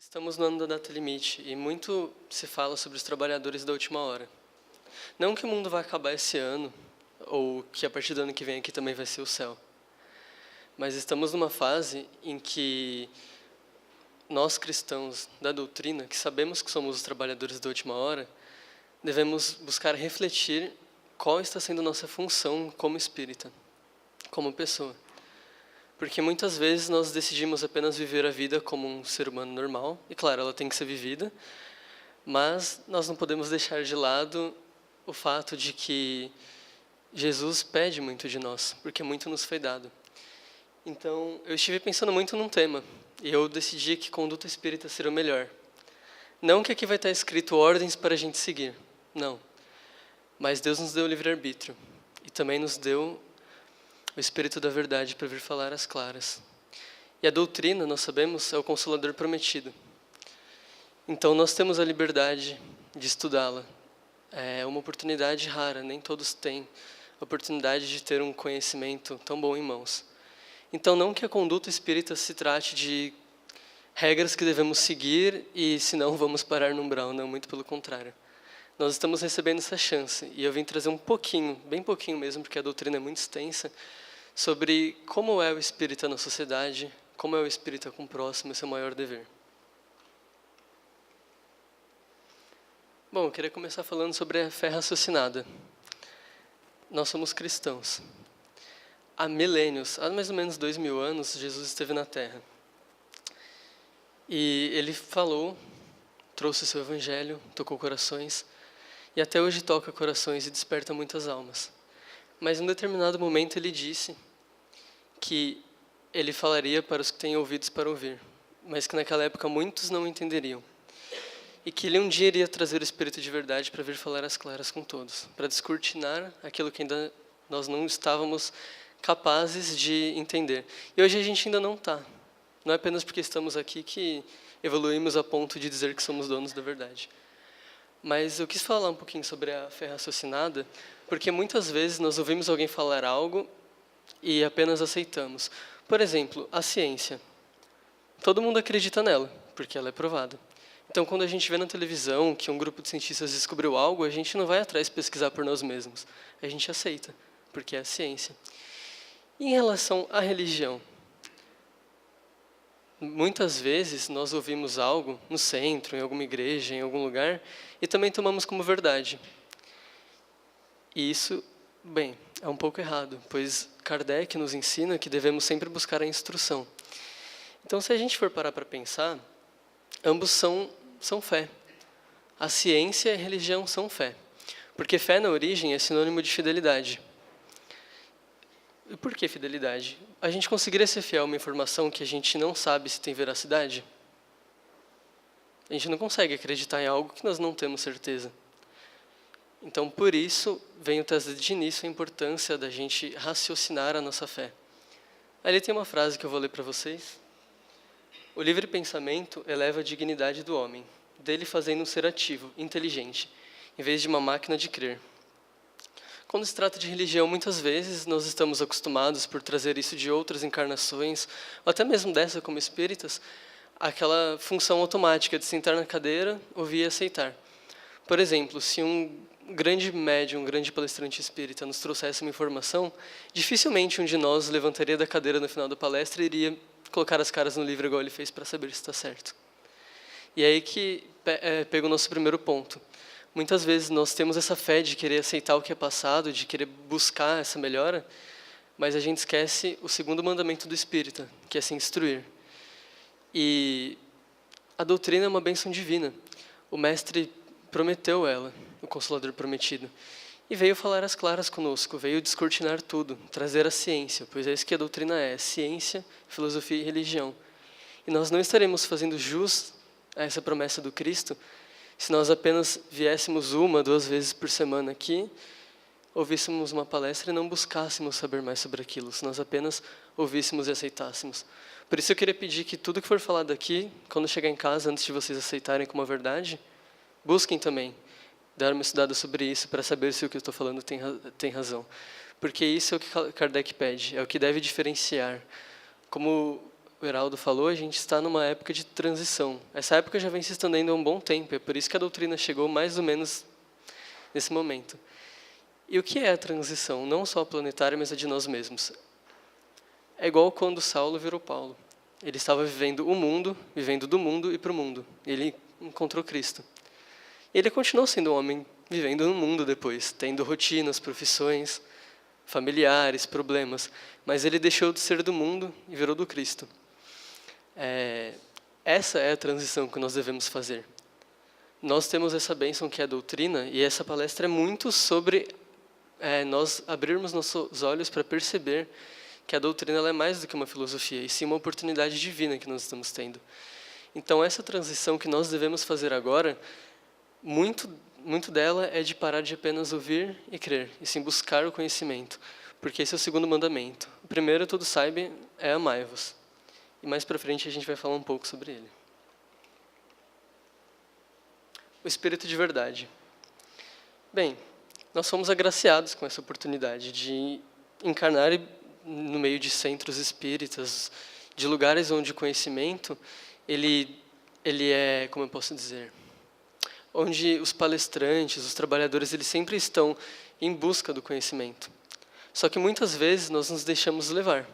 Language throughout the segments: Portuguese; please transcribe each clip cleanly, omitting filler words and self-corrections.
Estamos no ano da data limite e muito se fala sobre os trabalhadores da última hora. Não que o mundo vai acabar esse ano, ou que a partir do ano que vem aqui também vai ser o céu. Mas estamos numa fase em que nós cristãos da doutrina, que sabemos que somos os trabalhadores da última hora, devemos buscar refletir qual está sendo nossa função como espírita, como pessoa. Porque muitas vezes nós decidimos apenas viver a vida como um ser humano normal, e claro, ela tem que ser vivida, mas nós não podemos deixar de lado o fato de que Jesus pede muito de nós, porque muito nos foi dado. Então, eu estive pensando muito num tema, e eu decidi que conduta espírita seria o melhor. Não que aqui vai estar escrito ordens para a gente seguir, não. Mas Deus nos deu o livre-arbítrio, e também nos deu o Espírito da Verdade para vir falar às claras. E a doutrina, nós sabemos, é o Consolador prometido. Então, nós temos a liberdade de estudá-la. É uma oportunidade rara, nem todos têm a oportunidade de ter um conhecimento tão bom em mãos. Então, não que a conduta espírita se trate de regras que devemos seguir e, senão, vamos parar no umbral. Não, muito pelo contrário. Nós estamos recebendo essa chance e eu vim trazer um pouquinho, bem pouquinho mesmo, porque a doutrina é muito extensa, sobre como é o espírita na sociedade, como é o espírita com o próximo, esse é o maior dever. Bom, eu queria começar falando sobre a fé raciocinada. Nós somos cristãos. Há milênios, há mais ou menos 2000 anos, Jesus esteve na Terra. E ele falou, trouxe o seu evangelho, tocou corações, e até hoje toca corações e desperta muitas almas. Mas em um determinado momento ele disse que ele falaria para os que têm ouvidos para ouvir, mas que naquela época muitos não entenderiam. E que ele um dia iria trazer o Espírito de verdade para vir falar às claras com todos, para descortinar aquilo que ainda nós não estávamos capazes de entender. E hoje a gente ainda não está. Não é apenas porque estamos aqui que evoluímos a ponto de dizer que somos donos da verdade. Mas eu quis falar um pouquinho sobre a fé raciocinada, porque muitas vezes nós ouvimos alguém falar algo e apenas aceitamos. Por exemplo, a ciência. Todo mundo acredita nela, porque ela é provada. Então, quando a gente vê na televisão que um grupo de cientistas descobriu algo, a gente não vai atrás pesquisar por nós mesmos. A gente aceita, porque é a ciência. Em relação à religião, muitas vezes nós ouvimos algo no centro, em alguma igreja, em algum lugar, e também tomamos como verdade. E isso, bem, é um pouco errado, pois Kardec nos ensina que devemos sempre buscar a instrução. Então, se a gente for parar para pensar, ambos são fé. A ciência e a religião são fé. Porque fé, na origem, é sinônimo de fidelidade. E por que fidelidade? A gente conseguiria ser fiel a uma informação que a gente não sabe se tem veracidade? A gente não consegue acreditar em algo que nós não temos certeza. Então, por isso, venho trazer de início a importância da gente raciocinar a nossa fé. Ali tem uma frase que eu vou ler para vocês. O livre pensamento eleva a dignidade do homem, dele fazendo um ser ativo, inteligente, em vez de uma máquina de crer. Quando se trata de religião, muitas vezes nós estamos acostumados por trazer isso de outras encarnações, ou até mesmo dessa como espíritas, aquela função automática de sentar na cadeira, ouvir e aceitar. Por exemplo, se um grande médium, um grande palestrante espírita nos trouxesse uma informação, dificilmente um de nós levantaria da cadeira no final da palestra e iria colocar as caras no livro igual ele fez para saber se está certo. E é aí que pega o nosso primeiro ponto. Muitas vezes nós temos essa fé de querer aceitar o que é passado, de querer buscar essa melhora, mas a gente esquece o segundo mandamento do espírita, que é se instruir. E a doutrina é uma bênção divina. O mestre prometeu ela, o Consolador prometido, e veio falar às claras conosco, veio descortinar tudo, trazer a ciência, pois é isso que a doutrina é, ciência, filosofia e religião. E nós não estaremos fazendo jus a essa promessa do Cristo se nós apenas viéssemos 1, 2 vezes por semana aqui, ouvíssemos uma palestra e não buscássemos saber mais sobre aquilo, se nós apenas ouvíssemos e aceitássemos. Por isso eu queria pedir que tudo que for falado aqui, quando chegar em casa, antes de vocês aceitarem como a verdade, busquem também dar uma estudada sobre isso para saber se o que eu estou falando tem razão. Porque isso é o que Kardec pede, é o que deve diferenciar. Como o Heraldo falou, a gente está numa época de transição. Essa época já vem se estendendo há um bom tempo, é por isso que a doutrina chegou mais ou menos nesse momento. E o que é a transição? Não só planetária, mas a de nós mesmos. É igual quando Saulo virou Paulo. Ele estava vivendo o mundo, vivendo do mundo e para o mundo. Ele encontrou Cristo. E ele continuou sendo um homem vivendo no mundo depois, tendo rotinas, profissões, familiares, problemas. Mas ele deixou de ser do mundo e virou do Cristo. Essa é a transição que nós devemos fazer. Nós temos essa bênção que é a doutrina, e essa palestra é muito sobre nós abrirmos nossos olhos para perceber que a doutrina ela é mais do que uma filosofia, e sim uma oportunidade divina que nós estamos tendo. Então, essa transição que nós devemos fazer agora, muito dela é de parar de apenas ouvir e crer, e sim buscar o conhecimento, porque esse é o segundo mandamento. O primeiro, todos saibam, é amai-vos. E mais para frente a gente vai falar um pouco sobre ele. O Espírito de verdade. Bem, nós fomos agraciados com essa oportunidade de encarnar no meio de centros espíritas, de lugares onde o conhecimento, ele é, como eu posso dizer, onde os palestrantes, os trabalhadores, eles sempre estão em busca do conhecimento. Só que muitas vezes nós nos deixamos levar.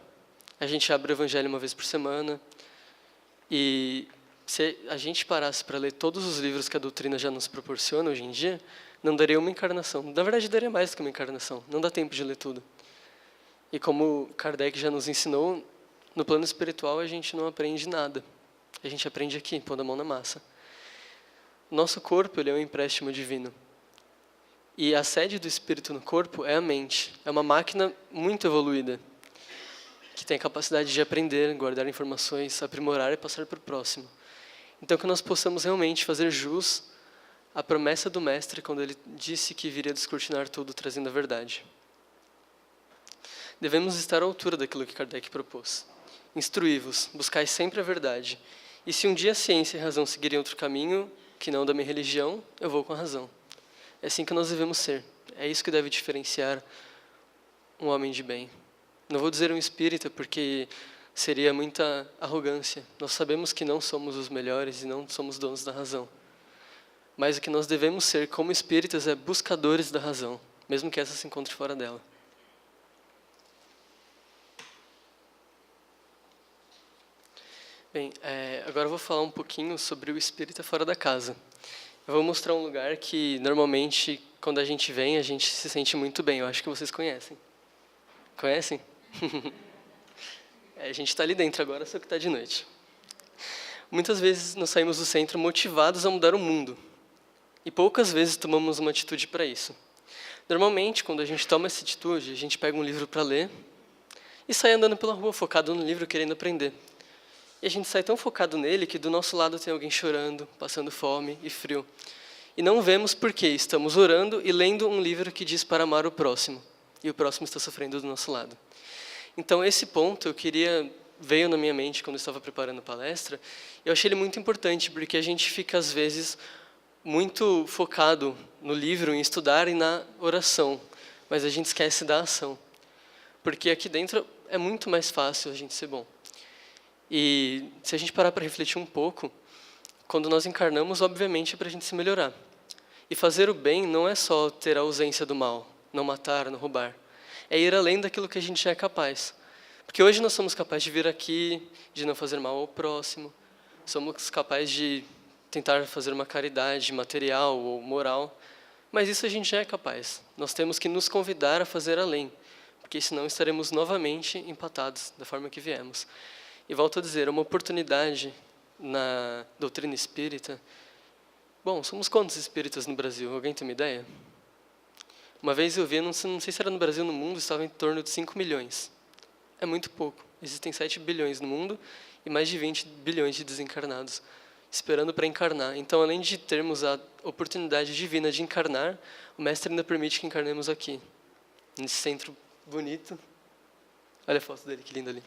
A gente abre o Evangelho uma vez por semana, e se a gente parasse para ler todos os livros que a doutrina já nos proporciona hoje em dia, não daria uma encarnação. Na verdade, daria mais do que uma encarnação. Não dá tempo de ler tudo. E como Kardec já nos ensinou, no plano espiritual a gente não aprende nada. A gente aprende aqui, pondo a mão na massa. Nosso corpo ele é um empréstimo divino. E a sede do espírito no corpo é a mente. É uma máquina muito evoluída, que tem a capacidade de aprender, guardar informações, aprimorar e passar para o próximo. Então, que nós possamos realmente fazer jus à promessa do Mestre, quando ele disse que viria descortinar tudo, trazendo a verdade. Devemos estar à altura daquilo que Kardec propôs. Instruí-vos, buscai sempre a verdade. E se um dia a ciência e a razão seguirem outro caminho, que não da minha religião, eu vou com a razão. É assim que nós devemos ser. É isso que deve diferenciar um homem de bem. Não vou dizer um espírita, porque seria muita arrogância. Nós sabemos que não somos os melhores e não somos donos da razão. Mas o que nós devemos ser como espíritas é buscadores da razão, mesmo que essa se encontre fora dela. Bem, agora eu vou falar um pouquinho sobre o espírita fora da casa. Eu vou mostrar um lugar que, normalmente, quando a gente vem, a gente se sente muito bem. Eu acho que vocês conhecem. Conhecem? A gente está ali dentro agora, só que está de noite. Muitas vezes nós saímos do centro motivados a mudar o mundo. E poucas vezes tomamos uma atitude para isso. Normalmente, quando a gente toma essa atitude, a gente pega um livro para ler e sai andando pela rua, focado no livro, querendo aprender. E a gente sai tão focado nele que do nosso lado tem alguém chorando, passando fome e frio. E não vemos por que estamos orando e lendo um livro que diz para amar o próximo. E o próximo está sofrendo do nosso lado. Então, esse ponto veio na minha mente quando eu estava preparando a palestra. Eu achei ele muito importante, porque a gente fica, às vezes, muito focado no livro, em estudar e na oração. Mas a gente esquece da ação. Porque aqui dentro é muito mais fácil a gente ser bom. E se a gente parar para refletir um pouco, quando nós encarnamos, obviamente, é para a gente se melhorar. E fazer o bem não é só ter a ausência do mal, não matar, não roubar. É ir além daquilo que a gente já é capaz. Porque hoje nós somos capazes de vir aqui, de não fazer mal ao próximo. Somos capazes de tentar fazer uma caridade material ou moral. Mas isso a gente já é capaz. Nós temos que nos convidar a fazer além. Porque senão estaremos novamente empatados da forma que viemos. E volto a dizer, uma oportunidade na doutrina espírita. Bom, somos quantos espíritas no Brasil? Alguém tem uma ideia? Uma vez eu vi, não sei se era no Brasil ou no mundo, estava em torno de 5 milhões. É muito pouco. Existem 7 bilhões no mundo e mais de 20 bilhões de desencarnados, esperando para encarnar. Então, além de termos a oportunidade divina de encarnar, o Mestre ainda permite que encarnemos aqui, nesse centro bonito. Olha a foto dele, que lindo ali.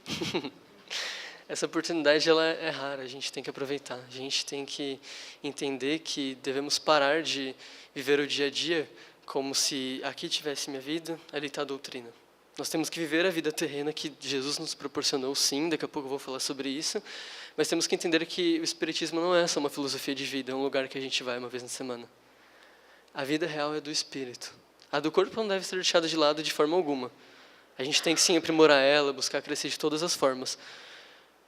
Essa oportunidade ela é rara, a gente tem que aproveitar. A gente tem que entender que devemos parar de viver o dia a dia como se aqui tivesse minha vida, ali está a doutrina. Nós temos que viver a vida terrena que Jesus nos proporcionou, sim, daqui a pouco eu vou falar sobre isso, mas temos que entender que o Espiritismo não é só uma filosofia de vida, é um lugar que a gente vai uma vez na semana. A vida real é do Espírito. A do corpo não deve ser deixada de lado de forma alguma. A gente tem que sim aprimorar ela, buscar crescer de todas as formas.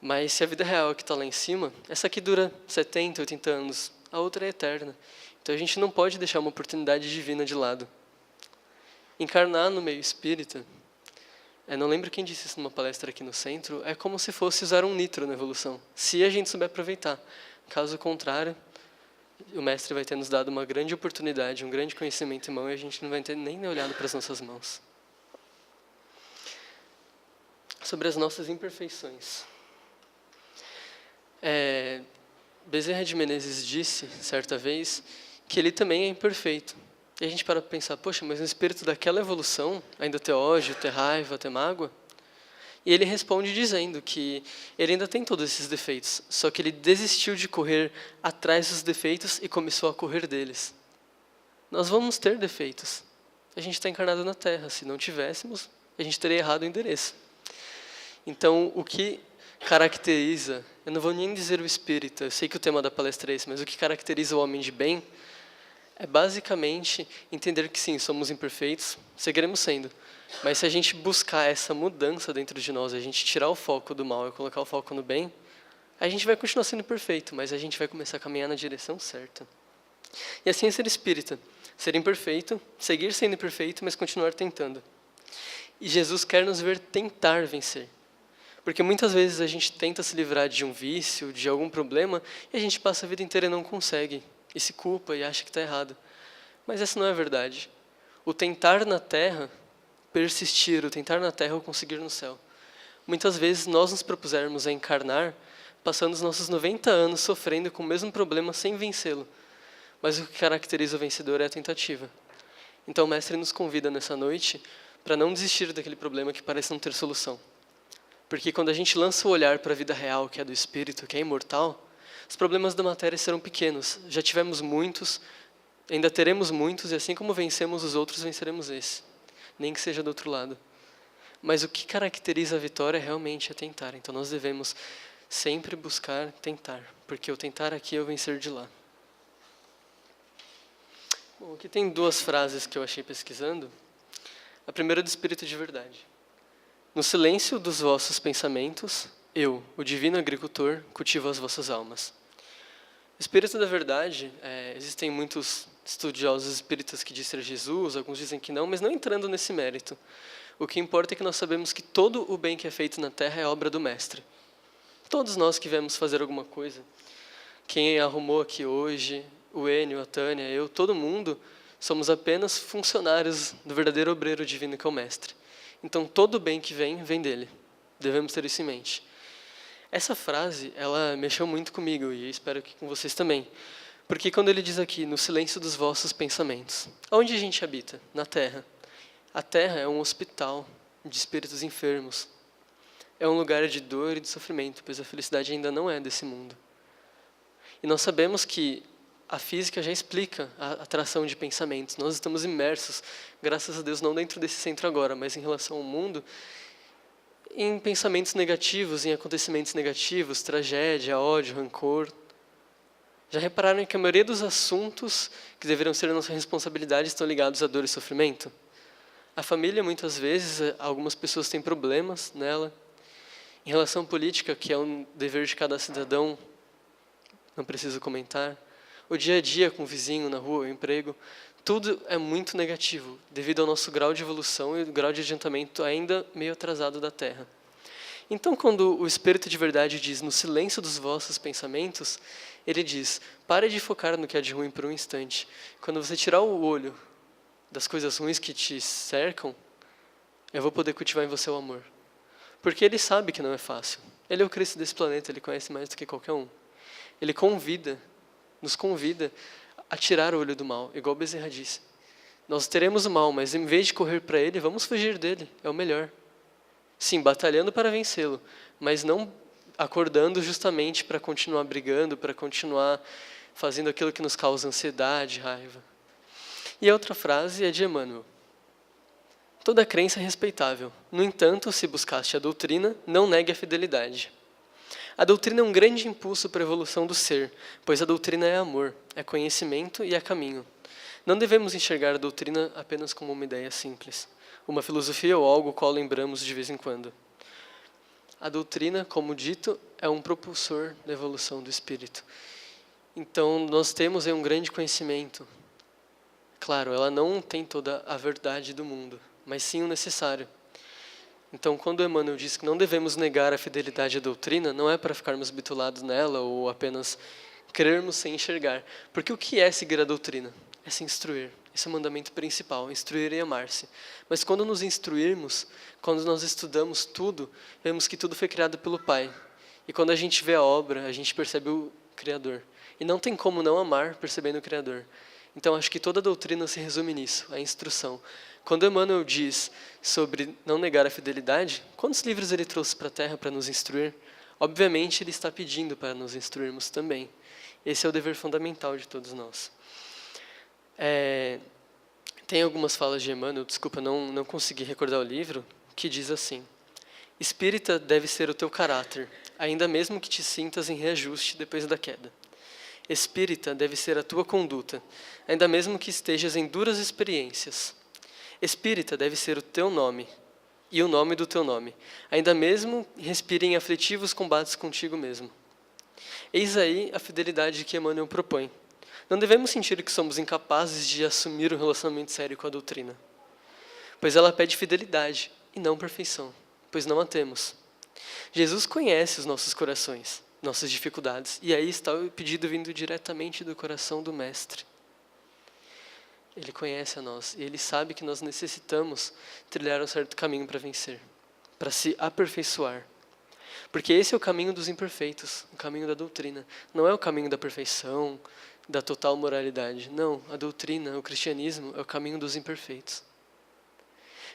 Mas se a vida real é que está lá em cima, essa aqui dura 70, 80 anos, a outra é eterna. Então a gente não pode deixar uma oportunidade divina de lado. Encarnar no meio espírita, não lembro quem disse isso numa palestra aqui no centro, é como se fosse usar um nitro na evolução, se a gente souber aproveitar. Caso contrário, o mestre vai ter nos dado uma grande oportunidade, um grande conhecimento em mão, e a gente não vai ter nem olhado para as nossas mãos. Sobre as nossas imperfeições. Bezerra de Menezes disse, certa vez, que ele também é imperfeito. E a gente para pensar, poxa, mas no espírito daquela evolução, ainda ter ódio, ter raiva, ter mágoa? E ele responde dizendo que ele ainda tem todos esses defeitos, só que ele desistiu de correr atrás dos defeitos e começou a correr deles. Nós vamos ter defeitos. A gente está encarnado na Terra. Se não tivéssemos, a gente teria errado o endereço. Então, o que caracteriza, eu não vou nem dizer o espírita, eu sei que o tema da palestra é esse, mas o que caracteriza o homem de bem é basicamente entender que sim, somos imperfeitos, seguiremos sendo, mas se a gente buscar essa mudança dentro de nós, a gente tirar o foco do mal e colocar o foco no bem, a gente vai continuar sendo perfeito, mas a gente vai começar a caminhar na direção certa. E assim é ser espírita, ser imperfeito, seguir sendo imperfeito, mas continuar tentando. E Jesus quer nos ver tentar vencer. Porque muitas vezes a gente tenta se livrar de um vício, de algum problema, e a gente passa a vida inteira e não consegue. E se culpa e acha que está errado. Mas essa não é a verdade. O tentar na terra, persistir, o tentar na terra é o conseguir no céu. Muitas vezes nós nos propusermos a encarnar, passando os nossos 90 anos sofrendo com o mesmo problema sem vencê-lo. Mas o que caracteriza o vencedor é a tentativa. Então o mestre nos convida nessa noite para não desistir daquele problema que parece não ter solução. Porque quando a gente lança o olhar para a vida real, que é do espírito, que é imortal, os problemas da matéria serão pequenos. Já tivemos muitos, ainda teremos muitos, e assim como vencemos os outros, venceremos esse. Nem que seja do outro lado. Mas o que caracteriza a vitória realmente é tentar. Então nós devemos sempre buscar tentar, porque o tentar aqui é o vencer de lá. Bom, aqui tem duas frases que eu achei pesquisando. A primeira é do Espírito de Verdade. No silêncio dos vossos pensamentos, eu, o divino agricultor, cultivo as vossas almas. O Espírito da Verdade, existem muitos estudiosos espíritas que dizem ser Jesus, alguns dizem que não, mas não entrando nesse mérito. O que importa é que nós sabemos que todo o bem que é feito na Terra é obra do Mestre. Todos nós que viemos fazer alguma coisa, quem arrumou aqui hoje, o Enio, a Tânia, eu, todo mundo, somos apenas funcionários do verdadeiro obreiro divino que é o Mestre. Então, todo o bem que vem, vem dele. Devemos ter isso em mente. Essa frase, ela mexeu muito comigo e espero que com vocês também. Porque quando ele diz aqui, no silêncio dos vossos pensamentos, onde a gente habita? Na Terra. A Terra é um hospital de espíritos enfermos. É um lugar de dor e de sofrimento, pois a felicidade ainda não é desse mundo. E nós sabemos que a física já explica a atração de pensamentos. Nós estamos imersos, graças a Deus, não dentro desse centro agora, mas em relação ao mundo, em pensamentos negativos, em acontecimentos negativos, tragédia, ódio, rancor. Já repararam que a maioria dos assuntos que deveriam ser nossa responsabilidade estão ligados à dor e sofrimento? A família, muitas vezes, algumas pessoas têm problemas nela. Em relação à política, que é um dever de cada cidadão, não preciso comentar. O dia a dia com o vizinho na rua, o emprego, tudo é muito negativo, devido ao nosso grau de evolução e o grau de adiantamento ainda meio atrasado da Terra. Então, quando o Espírito de Verdade diz, no silêncio dos vossos pensamentos, ele diz, pare de focar no que é de ruim por um instante. Quando você tirar o olho das coisas ruins que te cercam, eu vou poder cultivar em você o amor. Porque ele sabe que não é fácil. Ele é o Cristo desse planeta, ele conhece mais do que qualquer um. Ele nos convida a tirar o olho do mal, igual Bezerra disse. Nós teremos o mal, mas em vez de correr para ele, vamos fugir dele, é o melhor. Sim, batalhando para vencê-lo, mas não acordando justamente para continuar brigando, para continuar fazendo aquilo que nos causa ansiedade, raiva. E a outra frase é de Emmanuel. Toda crença é respeitável. No entanto, se buscaste a doutrina, não negue a fidelidade. A doutrina é um grande impulso para a evolução do ser, pois a doutrina é amor, é conhecimento e é caminho. Não devemos enxergar a doutrina apenas como uma ideia simples, uma filosofia ou algo qual lembramos de vez em quando. A doutrina, como dito, é um propulsor da evolução do espírito. Então, nós temos aí um grande conhecimento. Claro, ela não tem toda a verdade do mundo, mas sim o necessário. Então, quando Emmanuel diz que não devemos negar a fidelidade à doutrina, não é para ficarmos bitolados nela ou apenas crermos sem enxergar. Porque o que é seguir a doutrina? É se instruir. Esse é o mandamento principal, instruir e amar-se. Mas quando nos instruirmos, quando nós estudamos tudo, vemos que tudo foi criado pelo Pai. E quando a gente vê a obra, a gente percebe o Criador. E não tem como não amar percebendo o Criador. Então, acho que toda a doutrina se resume nisso, a instrução. Quando Emmanuel diz sobre não negar a fidelidade, quantos livros ele trouxe para a Terra para nos instruir? Obviamente, ele está pedindo para nos instruirmos também. Esse é o dever fundamental de todos nós. Tem algumas falas de Emmanuel, desculpa, não consegui recordar o livro, que diz assim: espírita deve ser o teu caráter, ainda mesmo que te sintas em reajuste depois da queda. Espírita deve ser a tua conduta, ainda mesmo que estejas em duras experiências. Espírita deve ser o teu nome e o nome do teu nome, ainda mesmo respire em aflitivos combates contigo mesmo. Eis aí a fidelidade que Emmanuel propõe. Não devemos sentir que somos incapazes de assumir um relacionamento sério com a doutrina, pois ela pede fidelidade e não perfeição, pois não a temos. Jesus conhece os nossos corações, nossas dificuldades, e aí está o pedido vindo diretamente do coração do Mestre. Ele conhece a nós e Ele sabe que nós necessitamos trilhar um certo caminho para vencer, para se aperfeiçoar. Porque esse é o caminho dos imperfeitos, o caminho da doutrina. Não é o caminho da perfeição, da total moralidade. Não, a doutrina, o cristianismo, é o caminho dos imperfeitos.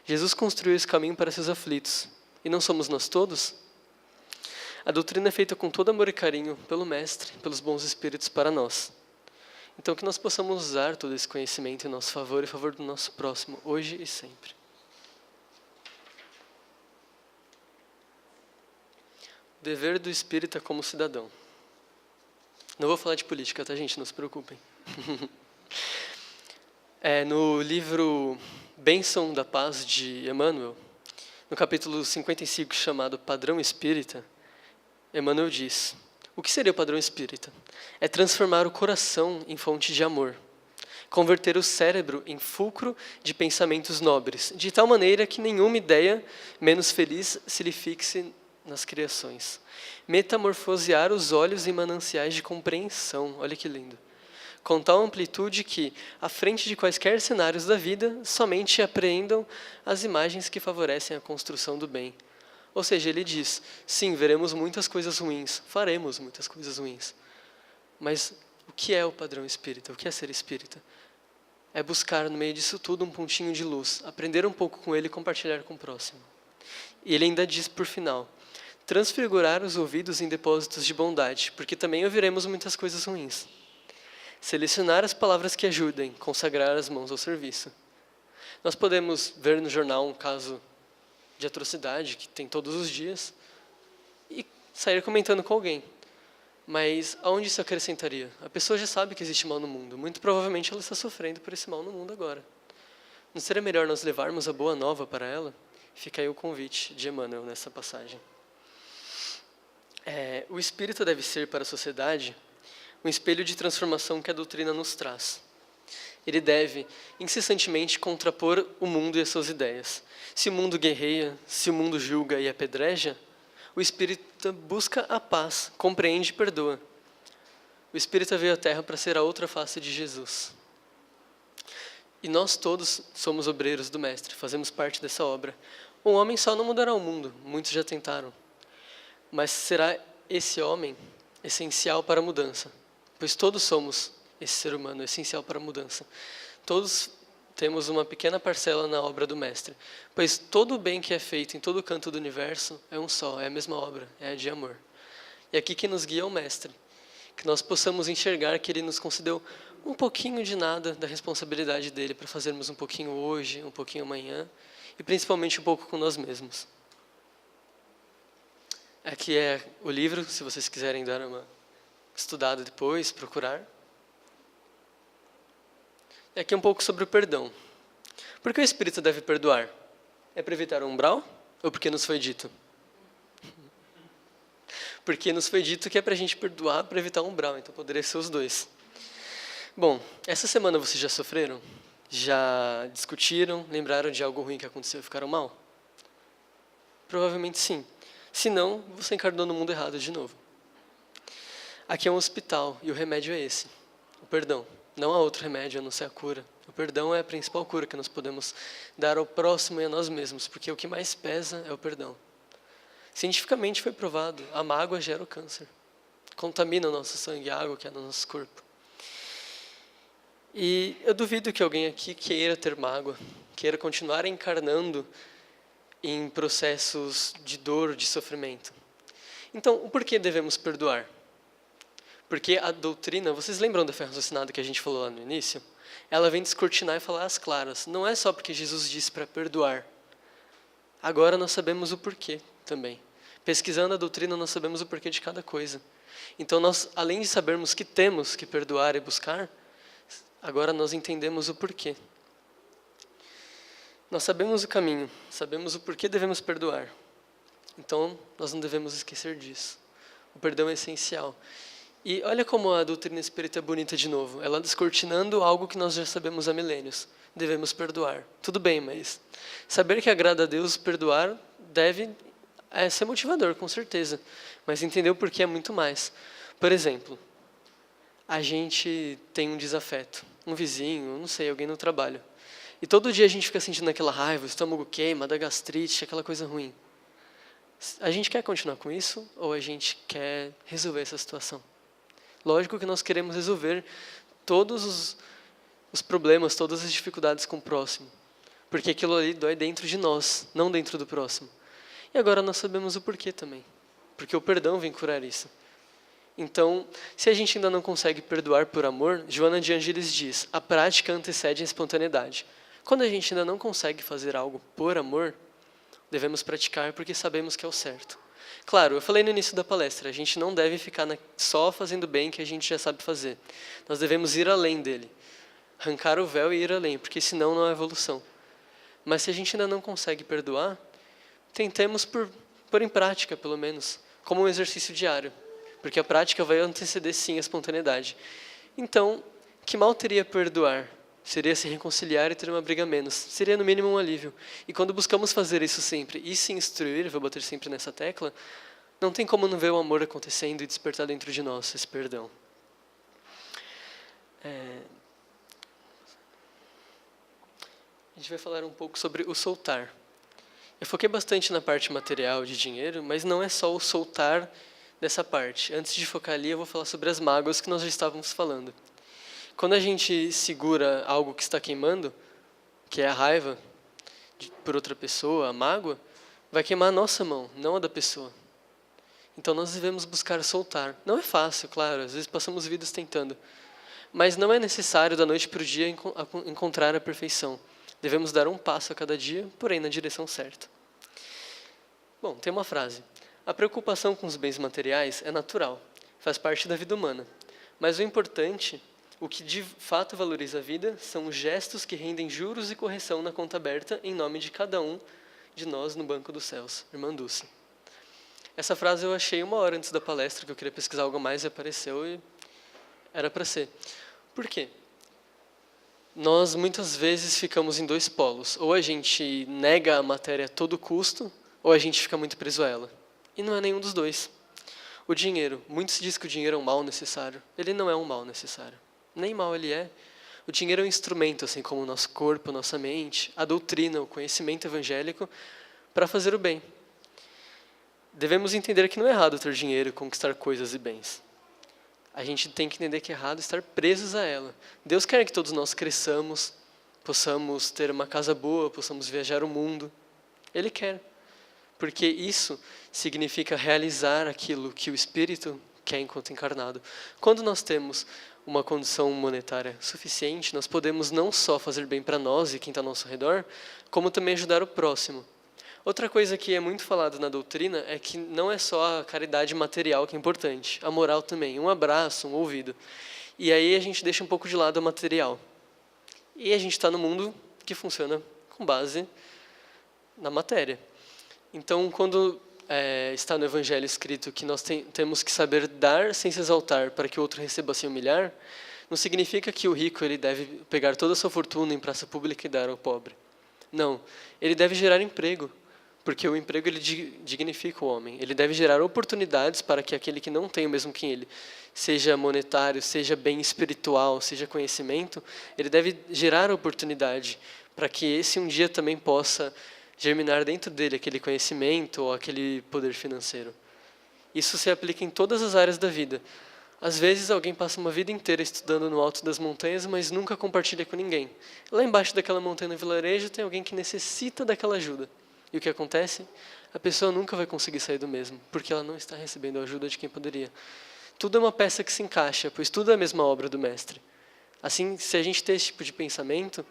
Jesus construiu esse caminho para seus aflitos. E não somos nós todos? A doutrina é feita com todo amor e carinho pelo Mestre, pelos bons espíritos para nós. Então, que nós possamos usar todo esse conhecimento em nosso favor e em favor do nosso próximo, hoje e sempre. O dever do espírita como cidadão. Não vou falar de política, tá, gente? Não se preocupem. No livro Bênção da Paz, de Emmanuel, no capítulo 55, chamado Padrão Espírita, Emmanuel diz: o que seria o padrão espírita? É transformar o coração em fonte de amor, converter o cérebro em fulcro de pensamentos nobres, de tal maneira que nenhuma ideia menos feliz se lhe fixe nas criações. Metamorfosear os olhos em mananciais de compreensão, olha que lindo, com tal amplitude que, à frente de quaisquer cenários da vida, somente apreendam as imagens que favorecem a construção do bem. Ou seja, ele diz, sim, veremos muitas coisas ruins, faremos muitas coisas ruins. Mas o que é o padrão espírita? O que é ser espírita? É buscar no meio disso tudo um pontinho de luz, aprender um pouco com ele e compartilhar com o próximo. E ele ainda diz por final, transfigurar os ouvidos em depósitos de bondade, porque também ouviremos muitas coisas ruins. Selecionar as palavras que ajudem, consagrar as mãos ao serviço. Nós podemos ver no jornal um caso de atrocidade que tem todos os dias e sair comentando com alguém. Mas aonde isso acrescentaria? A pessoa já sabe que existe mal no mundo. Muito provavelmente ela está sofrendo por esse mal no mundo agora. Não seria melhor nós levarmos a boa nova para ela? Fica aí o convite de Emmanuel nessa passagem. O espírito deve ser para a sociedade um espelho de transformação que a doutrina nos traz. Ele deve, incessantemente, contrapor o mundo e as suas ideias. Se o mundo guerreia, se o mundo julga e apedreja, o espírita busca a paz, compreende e perdoa. O espírita veio à Terra para ser a outra face de Jesus. E nós todos somos obreiros do Mestre, fazemos parte dessa obra. Um homem só não mudará o mundo, muitos já tentaram. Mas será esse homem essencial para a mudança, pois todos somos esse ser humano essencial para a mudança. Todos temos uma pequena parcela na obra do Mestre, pois todo o bem que é feito em todo canto do universo é um só, é a mesma obra, é a de amor. E aqui que nos guia é o Mestre, que nós possamos enxergar que Ele nos concedeu um pouquinho de nada da responsabilidade dele para fazermos um pouquinho hoje, um pouquinho amanhã, e principalmente um pouco com nós mesmos. Aqui é o livro, se vocês quiserem dar uma estudada depois, procurar. E aqui um pouco sobre o perdão. Por que o Espírito deve perdoar? É para evitar o umbral ou porque nos foi dito? Porque nos foi dito que é para a gente perdoar para evitar o umbral, então poderia ser os dois. Bom, essa semana vocês já sofreram? Já discutiram? Lembraram de algo ruim que aconteceu e ficaram mal? Provavelmente sim. Se não, você encarnou no mundo errado de novo. Aqui é um hospital e o remédio é esse, o perdão. Não há outro remédio a não ser a cura. O perdão é a principal cura que nós podemos dar ao próximo e a nós mesmos, porque o que mais pesa é o perdão. Cientificamente foi provado, a mágoa gera o câncer. Contamina o nosso sangue, a água que é no nosso corpo. E eu duvido que alguém aqui queira ter mágoa, queira continuar encarnando em processos de dor, de sofrimento. Então, o porquê devemos perdoar? Porque a doutrina, vocês lembram da fé raciocinada que a gente falou lá no início? Ela vem descortinar e falar às claras. Não é só porque Jesus disse para perdoar. Agora nós sabemos o porquê também. Pesquisando a doutrina, nós sabemos o porquê de cada coisa. Então, nós, além de sabermos que temos que perdoar e buscar, agora nós entendemos o porquê. Nós sabemos o caminho, sabemos o porquê devemos perdoar. Então, nós não devemos esquecer disso. O perdão é essencial. E olha como a doutrina espírita é bonita de novo. Ela descortinando algo que nós já sabemos há milênios. Devemos perdoar. Tudo bem, mas saber que agrada a Deus, perdoar, deve ser motivador, com certeza. Mas entender o porquê é muito mais. Por exemplo, a gente tem um desafeto. Um vizinho, não sei, alguém no trabalho. E todo dia a gente fica sentindo aquela raiva, o estômago queima, da gastrite, aquela coisa ruim. A gente quer continuar com isso ou a gente quer resolver essa situação? Lógico que nós queremos resolver todos os problemas, todas as dificuldades com o próximo. Porque aquilo ali dói dentro de nós, não dentro do próximo. E agora nós sabemos o porquê também. Porque o perdão vem curar isso. Então, se a gente ainda não consegue perdoar por amor, Joana de Ângeles diz, a prática antecede a espontaneidade. Quando a gente ainda não consegue fazer algo por amor, devemos praticar porque sabemos que é o certo. Claro, eu falei no início da palestra, a gente não deve ficar só fazendo bem que a gente já sabe fazer. Nós devemos ir além dele. Arrancar o véu e ir além, porque senão não há evolução. Mas se a gente ainda não consegue perdoar, tentemos pôr em prática, pelo menos, como um exercício diário. Porque a prática vai anteceder, sim, a espontaneidade. Então, que mal teria perdoar? Seria se reconciliar e ter uma briga menos. Seria, no mínimo, um alívio. E quando buscamos fazer isso sempre e se instruir, vou bater sempre nessa tecla, não tem como não ver o amor acontecendo e despertar dentro de nós esse perdão. A gente vai falar um pouco sobre o soltar. Eu foquei bastante na parte material de dinheiro, mas não é só o soltar dessa parte. Antes de focar ali, eu vou falar sobre as mágoas que nós já estávamos falando. Quando a gente segura algo que está queimando, que é a raiva por outra pessoa, a mágoa, vai queimar a nossa mão, não a da pessoa. Então nós devemos buscar soltar. Não é fácil, claro, às vezes passamos vidas tentando. Mas não é necessário da noite para o dia encontrar a perfeição. Devemos dar um passo a cada dia, porém na direção certa. Bom, tem uma frase. A preocupação com os bens materiais é natural, faz parte da vida humana. Mas o importante, o que de fato valoriza a vida, são os gestos que rendem juros e correção na conta aberta em nome de cada um de nós no banco dos céus. Irmã Dulce. Essa frase eu achei 1 hora antes da palestra, que eu queria pesquisar algo mais e apareceu e era para ser. Por quê? Nós muitas vezes ficamos em 2 polos. Ou a gente nega a matéria a todo custo, ou a gente fica muito preso a ela. E não é nenhum dos dois. O dinheiro, muitos dizem que o dinheiro é um mal necessário. Ele não é um mal necessário. Nem mal ele é. O dinheiro é um instrumento, assim como o nosso corpo, nossa mente, a doutrina, o conhecimento evangélico, para fazer o bem. Devemos entender que não é errado ter dinheiro e conquistar coisas e bens. A gente tem que entender que é errado estar presos a ela. Deus quer que todos nós cresçamos, possamos ter uma casa boa, possamos viajar o mundo. Ele quer. Porque isso significa realizar aquilo que o Espírito quer enquanto encarnado. Quando nós temos uma condição monetária suficiente, nós podemos não só fazer bem para nós e quem está ao nosso redor, como também ajudar o próximo. Outra coisa que é muito falada na doutrina é que não é só a caridade material que é importante, a moral também, um abraço, um ouvido. E aí a gente deixa um pouco de lado a material. E a gente está no mundo que funciona com base na matéria. Então, quando está no Evangelho escrito que nós temos que saber dar sem se exaltar para que o outro receba sem humilhar, não significa que o rico ele deve pegar toda a sua fortuna em praça pública e dar ao pobre. Não, ele deve gerar emprego, porque o emprego ele dignifica o homem. Ele deve gerar oportunidades para que aquele que não tem o mesmo que ele, seja monetário, seja bem espiritual, seja conhecimento, ele deve gerar oportunidade para que esse um dia também possa germinar dentro dele aquele conhecimento ou aquele poder financeiro. Isso se aplica em todas as áreas da vida. Às vezes alguém passa uma vida inteira estudando no alto das montanhas, mas nunca compartilha com ninguém. Lá embaixo daquela montanha no vilarejo tem alguém que necessita daquela ajuda. E o que acontece? A pessoa nunca vai conseguir sair do mesmo, porque ela não está recebendo a ajuda de quem poderia. Tudo é uma peça que se encaixa, pois tudo é a mesma obra do mestre. Assim, se a gente ter esse tipo de pensamento,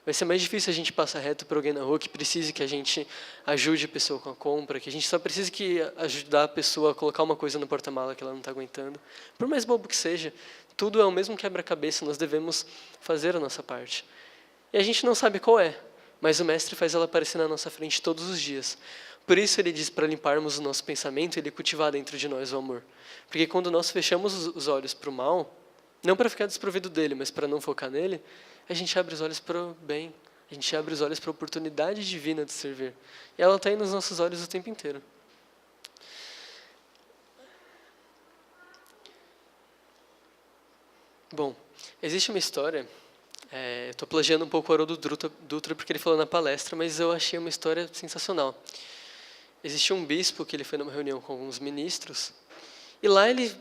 vai ser mais difícil a gente passar reto para alguém na rua que precise que a gente ajude a pessoa com a compra, que a gente só precise que ajudar a pessoa a colocar uma coisa no porta-mala que ela não está aguentando. Por mais bobo que seja, tudo é o mesmo quebra-cabeça, nós devemos fazer a nossa parte. E a gente não sabe qual é, mas o mestre faz ela aparecer na nossa frente todos os dias. Por isso ele diz para limparmos o nosso pensamento e ele cultivar dentro de nós o amor. Porque quando nós fechamos os olhos para o mal, não para ficar desprovido dele, mas para não focar nele, a gente abre os olhos para o bem, a gente abre os olhos para a oportunidade divina de servir. E ela está aí nos nossos olhos o tempo inteiro. Bom, existe uma história, estou plagiando um pouco o Haroldo Dutra porque ele falou na palestra, mas eu achei uma história sensacional. Existia um bispo que ele foi numa reunião com alguns ministros, e lá ele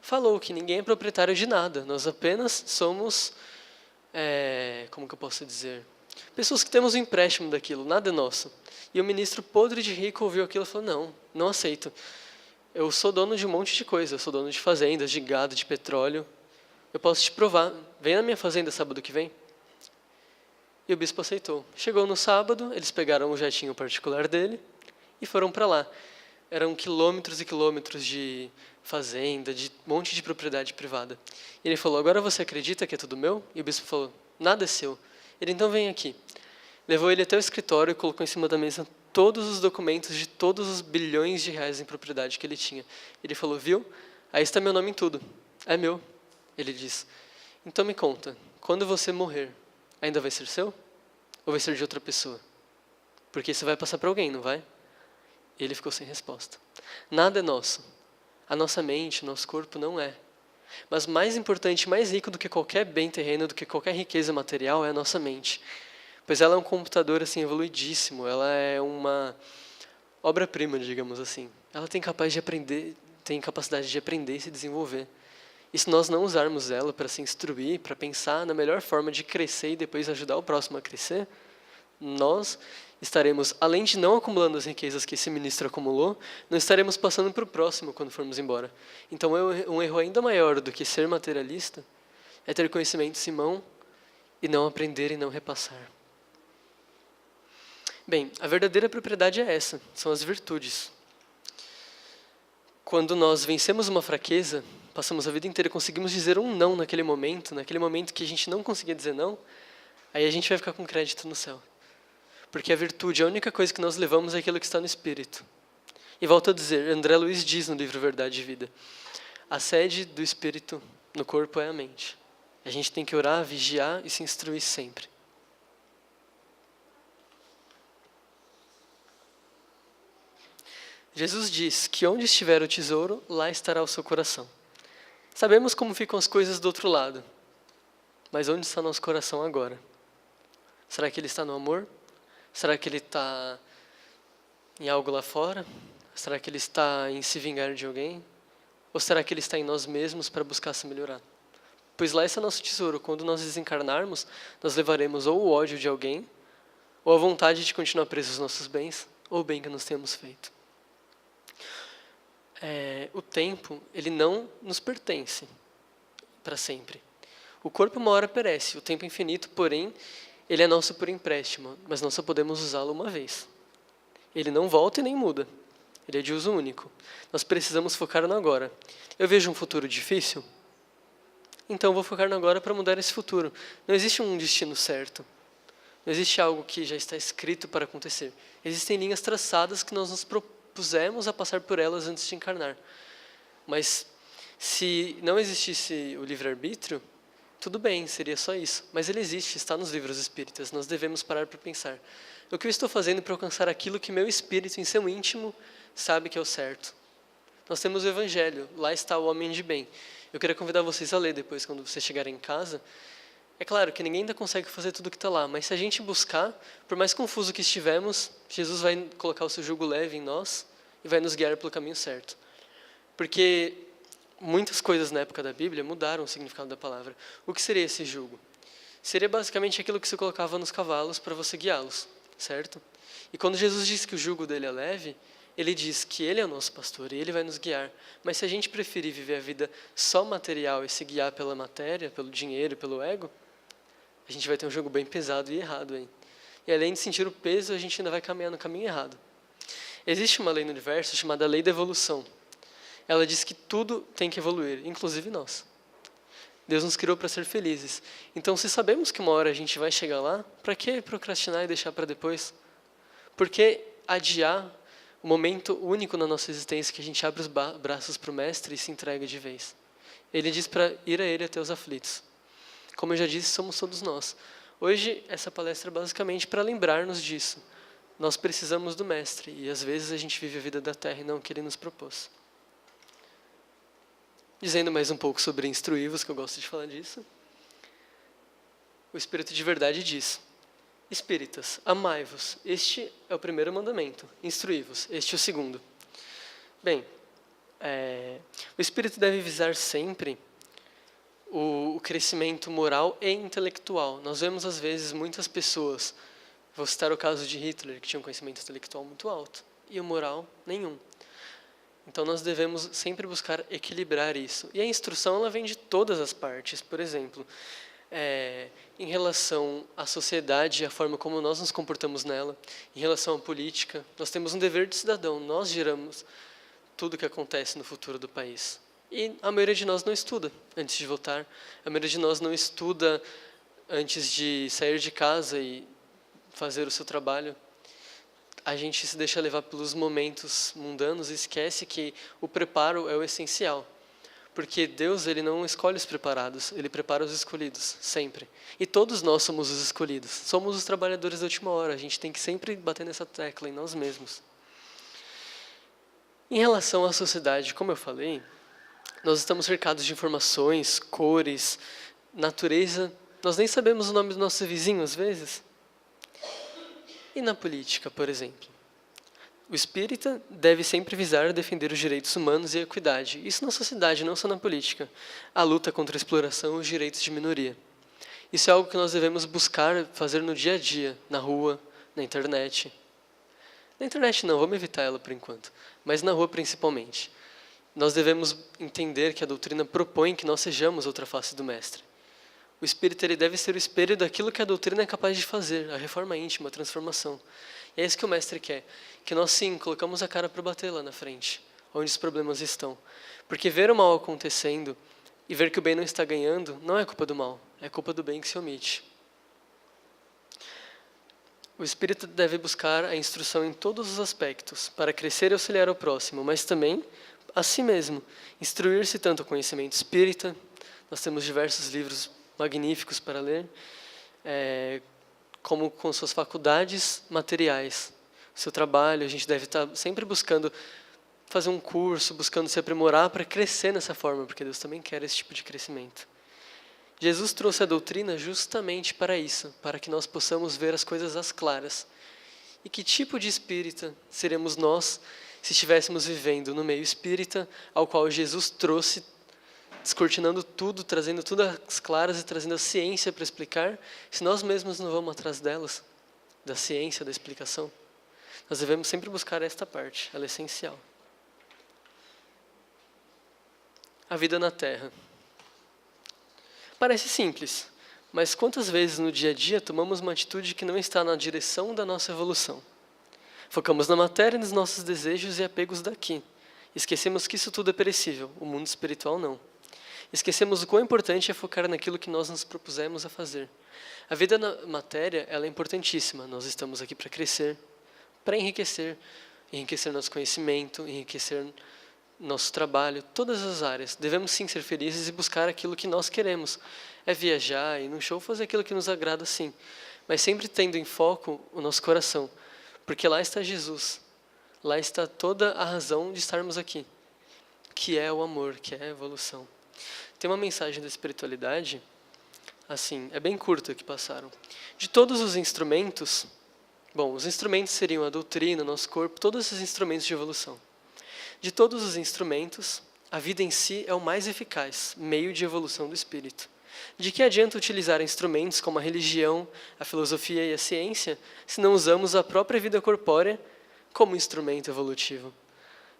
falou que ninguém é proprietário de nada, nós apenas somos, como que eu posso dizer, pessoas que temos um empréstimo daquilo, nada é nosso. E o ministro podre de rico ouviu aquilo e falou, não, não aceito. Eu sou dono de um monte de coisa, eu sou dono de fazendas, de gado, de petróleo, eu posso te provar, vem na minha fazenda sábado que vem. E o bispo aceitou. Chegou no sábado, eles pegaram o jetinho particular dele e foram para lá. Eram quilômetros e quilômetros de fazenda, de um monte de propriedade privada. E ele falou, agora você acredita que é tudo meu? E o bispo falou, nada é seu. Ele, então vem aqui. Levou ele até o escritório e colocou em cima da mesa todos os documentos de todos os bilhões de reais em propriedade que ele tinha. Ele falou, viu? Aí está meu nome em tudo. É meu. Ele diz, então me conta, quando você morrer, ainda vai ser seu? Ou vai ser de outra pessoa? Porque isso vai passar para alguém, não vai? Ele ficou sem resposta. Nada é nosso. A nossa mente, o nosso corpo não é. Mas mais importante, mais rico do que qualquer bem terreno, do que qualquer riqueza material, é a nossa mente. Pois ela é um computador assim, evoluidíssimo, ela é uma obra-prima, digamos assim. Ela tem capacidade de aprender e se desenvolver. E se nós não usarmos ela para se instruir, para pensar na melhor forma de crescer e depois ajudar o próximo a crescer, nós estaremos, além de não acumulando as riquezas que esse ministro acumulou, não estaremos passando para o próximo quando formos embora. Então, um erro ainda maior do que ser materialista é ter conhecimento em mão e não aprender e não repassar. Bem, a verdadeira propriedade é essa, são as virtudes. Quando nós vencemos uma fraqueza, passamos a vida inteira, conseguimos dizer um não naquele momento que a gente não conseguia dizer não, aí a gente vai ficar com crédito no céu. Porque a virtude, a única coisa que nós levamos é aquilo que está no espírito. E volto a dizer, André Luiz diz no livro Verdade e Vida, a sede do espírito no corpo é a mente. A gente tem que orar, vigiar e se instruir sempre. Jesus diz que onde estiver o tesouro, lá estará o seu coração. Sabemos como ficam as coisas do outro lado, mas onde está nosso coração agora? Será que ele está no amor? Será que ele está em algo lá fora? Será que ele está em se vingar de alguém? Ou será que ele está em nós mesmos para buscar se melhorar? Pois lá está nosso tesouro. Quando nós desencarnarmos, nós levaremos ou o ódio de alguém, ou a vontade de continuar presos aos nossos bens, ou o bem que nós temos feito. o tempo, ele não nos pertence para sempre. O corpo uma hora perece, o tempo é infinito, porém, ele é nosso por empréstimo, mas nós só podemos usá-lo uma vez. Ele não volta e nem muda. Ele é de uso único. Nós precisamos focar no agora. Eu vejo um futuro difícil? Então vou focar no agora para mudar esse futuro. Não existe um destino certo. Não existe algo que já está escrito para acontecer. Existem linhas traçadas que nós nos propusemos a passar por elas antes de encarnar. Mas se não existisse o livre-arbítrio, tudo bem, seria só isso. Mas ele existe, está nos livros espíritas. Nós devemos parar para pensar. O que eu estou fazendo para alcançar aquilo que meu espírito, em seu íntimo, sabe que é o certo? Nós temos o Evangelho, lá está o homem de bem. Eu queria convidar vocês a ler depois, quando vocês chegarem em casa. É claro que ninguém ainda consegue fazer tudo o que está lá, mas se a gente buscar, por mais confuso que estivermos, Jesus vai colocar o seu jugo leve em nós e vai nos guiar pelo caminho certo. Porque muitas coisas na época da Bíblia mudaram o significado da palavra. O que seria esse jugo? Seria basicamente aquilo que se colocava nos cavalos para você guiá-los, certo? E quando Jesus diz que o jugo dele é leve, ele diz que ele é o nosso pastor e ele vai nos guiar. Mas se a gente preferir viver a vida só material e se guiar pela matéria, pelo dinheiro, pelo ego, a gente vai ter um jugo bem pesado e errado aí. E além de sentir o peso, a gente ainda vai caminhar no caminho errado. Existe uma lei no universo chamada lei da evolução. Ela diz que tudo tem que evoluir, inclusive nós. Deus nos criou para ser felizes. Então, se sabemos que uma hora a gente vai chegar lá, para que procrastinar e deixar para depois? Por que adiar o momento único na nossa existência que a gente abre os braços para o Mestre e se entrega de vez? Ele diz para ir a Ele até os aflitos. Como eu já disse, somos todos nós. Hoje, essa palestra é basicamente para lembrar-nos disso. Nós precisamos do Mestre e, às vezes, a gente vive a vida da Terra e não o que Ele nos propôs. Dizendo mais um pouco sobre instruí-vos, que eu gosto de falar disso. O Espírito de verdade diz: Espíritas, amai-vos. Este é o primeiro mandamento. Instruí-vos. Este é o segundo. Bem, o Espírito deve visar sempre o crescimento moral e intelectual. Nós vemos, às vezes, muitas pessoas, vou citar o caso de Hitler, que tinha um conhecimento intelectual muito alto, e o moral, nenhum. Então, nós devemos sempre buscar equilibrar isso. E a instrução, ela vem de todas as partes. Por exemplo, em relação à sociedade e a forma como nós nos comportamos nela, em relação à política, nós temos um dever de cidadão. Nós geramos tudo o que acontece no futuro do país. E a maioria de nós não estuda antes de votar. A maioria de nós não estuda antes de sair de casa e fazer o seu trabalho. A gente se deixa levar pelos momentos mundanos e esquece que o preparo é o essencial. Porque Deus, ele não escolhe os preparados, ele prepara os escolhidos, sempre. E todos nós somos os escolhidos. Somos os trabalhadores da última hora. A gente tem que sempre bater nessa tecla em nós mesmos. Em relação à sociedade, como eu falei, nós estamos cercados de informações, cores, natureza. Nós nem sabemos o nome do nosso vizinho, às vezes. E na política, por exemplo? O espírita deve sempre visar defender os direitos humanos e a equidade. Isso na sociedade, não só na política. A luta contra a exploração e os direitos de minoria. Isso é algo que nós devemos buscar fazer no dia a dia, na rua, na internet. Na internet não, vamos evitar ela por enquanto, mas na rua principalmente. Nós devemos entender que a doutrina propõe que nós sejamos outra face do Mestre. O espírito, ele deve ser o espelho daquilo que a doutrina é capaz de fazer, a reforma íntima, a transformação. E é isso que o Mestre quer, que nós sim colocamos a cara para bater lá na frente, onde os problemas estão. Porque ver o mal acontecendo e ver que o bem não está ganhando, não é culpa do mal, é culpa do bem que se omite. O espírito deve buscar a instrução em todos os aspectos, para crescer e auxiliar ao próximo, mas também a si mesmo, instruir-se tanto ao conhecimento espírita. Nós temos diversos livros magníficos para ler, como com suas faculdades materiais. O seu trabalho, a gente deve estar sempre buscando fazer um curso, buscando se aprimorar para crescer nessa forma, porque Deus também quer esse tipo de crescimento. Jesus trouxe a doutrina justamente para isso, para que nós possamos ver as coisas às claras. E que tipo de espírita seremos nós se estivéssemos vivendo no meio espírita, ao qual Jesus trouxe, descortinando tudo, trazendo tudo às claras e trazendo a ciência para explicar, se nós mesmos não vamos atrás delas, da ciência, da explicação? Nós devemos sempre buscar esta parte, ela é essencial. a vida na Terra. Parece simples, mas quantas vezes no dia a dia tomamos uma atitude que não está na direção da nossa evolução? Focamos na matéria e nos nossos desejos e apegos daqui. Esquecemos que isso tudo é perecível, o mundo espiritual não. Esquecemos o quão importante é focar naquilo que nós nos propusemos a fazer. A vida na matéria, ela é importantíssima. Nós estamos aqui para crescer, para enriquecer nosso conhecimento, enriquecer nosso trabalho, todas as áreas. Devemos sim ser felizes e buscar aquilo que nós queremos. É viajar, ir num show, fazer aquilo que nos agrada, sim. Mas sempre tendo em foco o nosso coração, porque lá está Jesus. Lá está toda a razão de estarmos aqui, que é o amor, que é a evolução. Tem uma mensagem da espiritualidade, assim, é bem curta que passaram. De todos os instrumentos, bom, os instrumentos seriam a doutrina, o nosso corpo, todos esses instrumentos de evolução. De todos os instrumentos, a vida em si é o mais eficaz, meio de evolução do espírito. De que adianta utilizar instrumentos como a religião, a filosofia e a ciência, se não usamos a própria vida corpórea como instrumento evolutivo?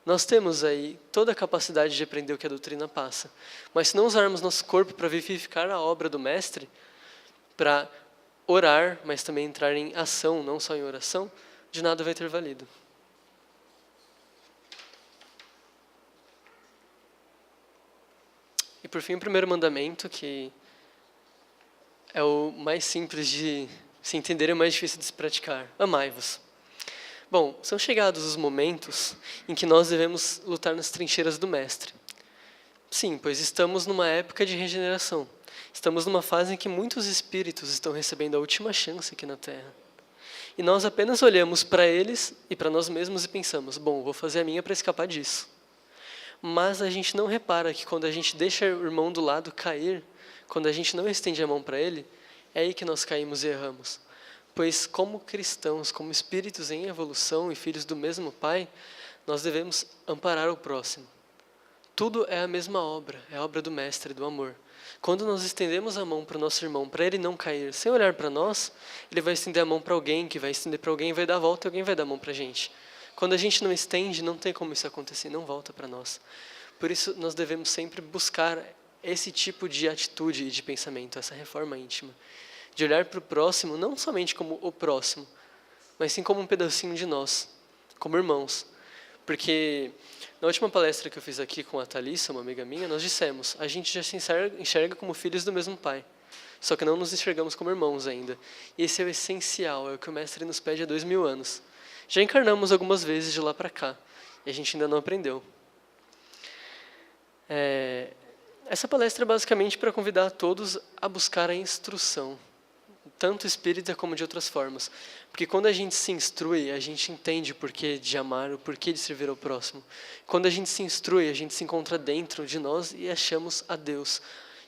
Nós temos aí toda a capacidade de aprender o que a doutrina passa, mas se não usarmos nosso corpo para vivificar a obra do Mestre, para orar, mas também entrar em ação, não só em oração, de nada vai ter valido. E por fim, o primeiro mandamento, que é o mais simples de se entender e o mais difícil de se praticar: amai-vos. Bom, são chegados os momentos em que nós devemos lutar nas trincheiras do Mestre. Sim, pois estamos numa época de regeneração. Estamos numa fase em que muitos espíritos estão recebendo a última chance aqui na Terra. E nós apenas olhamos para eles e para nós mesmos e pensamos: bom, vou fazer a minha para escapar disso. Mas a gente não repara que quando a gente deixa o irmão do lado cair, quando a gente não estende a mão para ele, é aí que nós caímos e erramos. Pois como cristãos, como espíritos em evolução e filhos do mesmo Pai, nós devemos amparar o próximo. Tudo é a mesma obra, é a obra do Mestre, do amor. Quando nós estendemos a mão para o nosso irmão, para ele não cair, sem olhar para nós, ele vai estender a mão para alguém, que vai estender para alguém, vai dar a volta e alguém vai dar a mão para a gente. Quando a gente não estende, não tem como isso acontecer, não volta para nós. Por isso, nós devemos sempre buscar esse tipo de atitude e de pensamento, essa reforma íntima. De olhar para o próximo, não somente como o próximo, mas sim como um pedacinho de nós, como irmãos. Porque na última palestra que eu fiz aqui com a Thalissa, uma amiga minha, nós dissemos: a gente já se enxerga como filhos do mesmo Pai, só que não nos enxergamos como irmãos ainda. E esse é o essencial, é o que o Mestre nos pede há 2000 anos. Já encarnamos algumas vezes de lá para cá, e a gente ainda não aprendeu. Essa palestra é basicamente para convidar a todos a buscar a instrução, tanto espírita como de outras formas. Porque quando a gente se instrui, a gente entende o porquê de amar, o porquê de servir ao próximo. Quando a gente se instrui, a gente se encontra dentro de nós e achamos a Deus.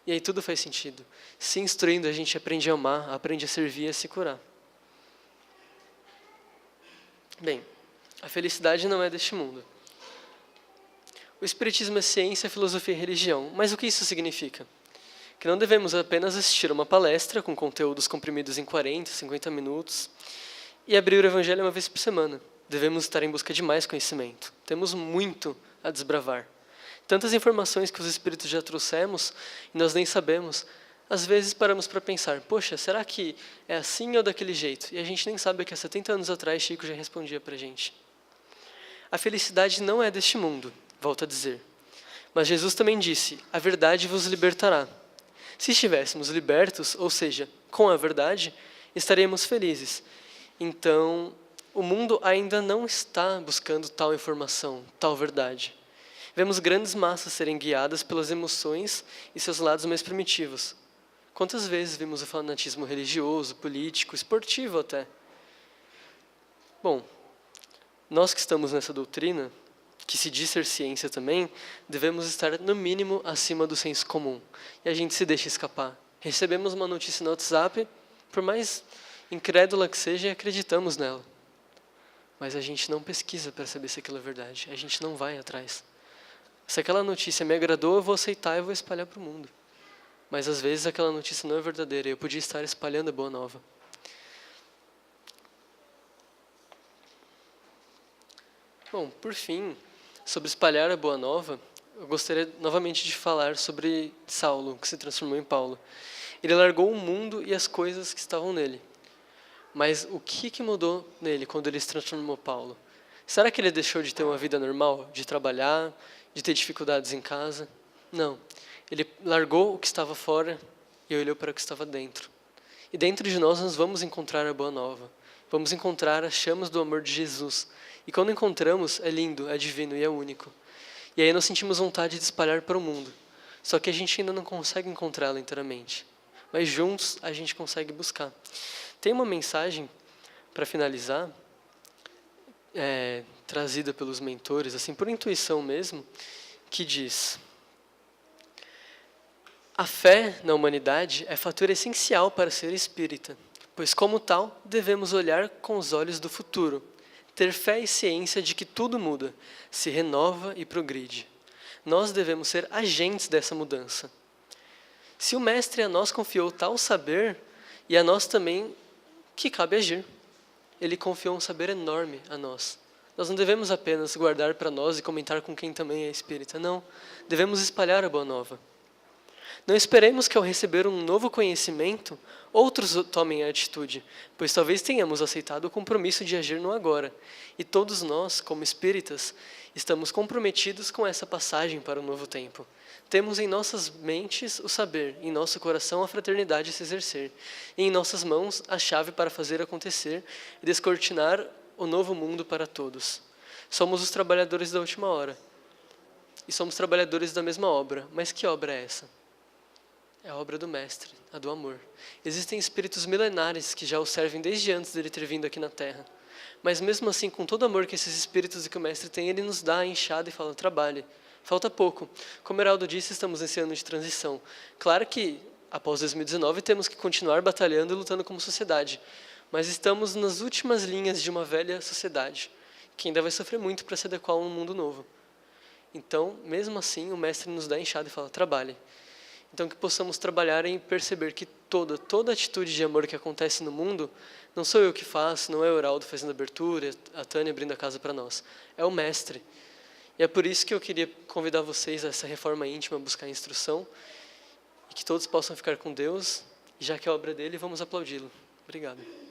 E aí tudo faz sentido. Se instruindo, a gente aprende a amar, aprende a servir e a se curar. Bem, a felicidade não é deste mundo. O Espiritismo é ciência, filosofia e religião. Mas o que isso significa? Que não devemos apenas assistir a uma palestra com conteúdos comprimidos em 40, 50 minutos e abrir o Evangelho uma vez por semana. Devemos estar em busca de mais conhecimento. Temos muito a desbravar. Tantas informações que os Espíritos já trouxemos e nós nem sabemos. Às vezes paramos para pensar: poxa, será que é assim ou daquele jeito? E a gente nem sabe que há 70 anos atrás Chico já respondia para a gente. A felicidade não é deste mundo, volto a dizer. Mas Jesus também disse: a verdade vos libertará. Se estivéssemos libertos, ou seja, com a verdade, estaríamos felizes. Então, o mundo ainda não está buscando tal informação, tal verdade. Vemos grandes massas serem guiadas pelas emoções e seus lados mais primitivos. Quantas vezes vimos o fanatismo religioso, político, esportivo até? Bom, nós que estamos nessa doutrina, que se diz ser ciência também, devemos estar no mínimo acima do senso comum. E a gente se deixa escapar. Recebemos uma notícia no WhatsApp, por mais incrédula que seja, e acreditamos nela. Mas a gente não pesquisa para saber se aquilo é verdade. A gente não vai atrás. Se aquela notícia me agradou, eu vou aceitar e vou espalhar para o mundo. Mas às vezes aquela notícia não é verdadeira. Eu podia estar espalhando a boa nova. Bom, por fim, sobre espalhar a boa nova, eu gostaria novamente de falar sobre Saulo, que se transformou em Paulo. Ele largou o mundo e as coisas que estavam nele. Mas o que mudou nele quando ele se transformou em Paulo? Será que ele deixou de ter uma vida normal, de trabalhar, de ter dificuldades em casa? Não. Ele largou o que estava fora e olhou para o que estava dentro. E dentro de nós vamos encontrar a boa nova. Vamos encontrar as chamas do amor de Jesus. E quando encontramos, é lindo, é divino e é único. E aí nós sentimos vontade de espalhar para o mundo. Só que a gente ainda não consegue encontrá-la inteiramente. Mas juntos a gente consegue buscar. Tem uma mensagem, para finalizar, trazida pelos mentores, assim, por intuição mesmo, que diz: a fé na humanidade é fator essencial para ser espírita, pois como tal, devemos olhar com os olhos do futuro, ter fé e ciência de que tudo muda, se renova e progride. Nós devemos ser agentes dessa mudança. Se o Mestre a nós confiou tal saber, e a nós também que cabe agir. Ele confiou um saber enorme a nós. Nós não devemos apenas guardar para nós e comentar com quem também é espírita, não. Devemos espalhar a boa nova. Não esperemos que ao receber um novo conhecimento, outros tomem a atitude, pois talvez tenhamos aceitado o compromisso de agir no agora. E todos nós, como espíritas, estamos comprometidos com essa passagem para o novo tempo. Temos em nossas mentes o saber, em nosso coração a fraternidade se exercer, e em nossas mãos a chave para fazer acontecer e descortinar o novo mundo para todos. Somos os trabalhadores da última hora. E somos trabalhadores da mesma obra. Mas que obra é essa? É a obra do Mestre, a do amor. Existem espíritos milenares que já o servem desde antes dele ter vindo aqui na Terra. Mas mesmo assim, com todo o amor que esses espíritos e que o Mestre tem, ele nos dá a enxada e fala: trabalhe. Falta pouco. Como Heraldo disse, estamos nesse ano de transição. Claro que, após 2019, temos que continuar batalhando e lutando como sociedade. Mas estamos nas últimas linhas de uma velha sociedade, que ainda vai sofrer muito para se adequar a um mundo novo. Então, mesmo assim, o Mestre nos dá a enxada e fala: trabalhe. Então, que possamos trabalhar em perceber que toda atitude de amor que acontece no mundo, não sou eu que faço, não é o Heraldo fazendo abertura, a Tânia abrindo a casa para nós. É o Mestre. E é por isso que eu queria convidar vocês a essa reforma íntima, buscar instrução, e que todos possam ficar com Deus, e já que é obra dele, vamos aplaudi-lo. Obrigado.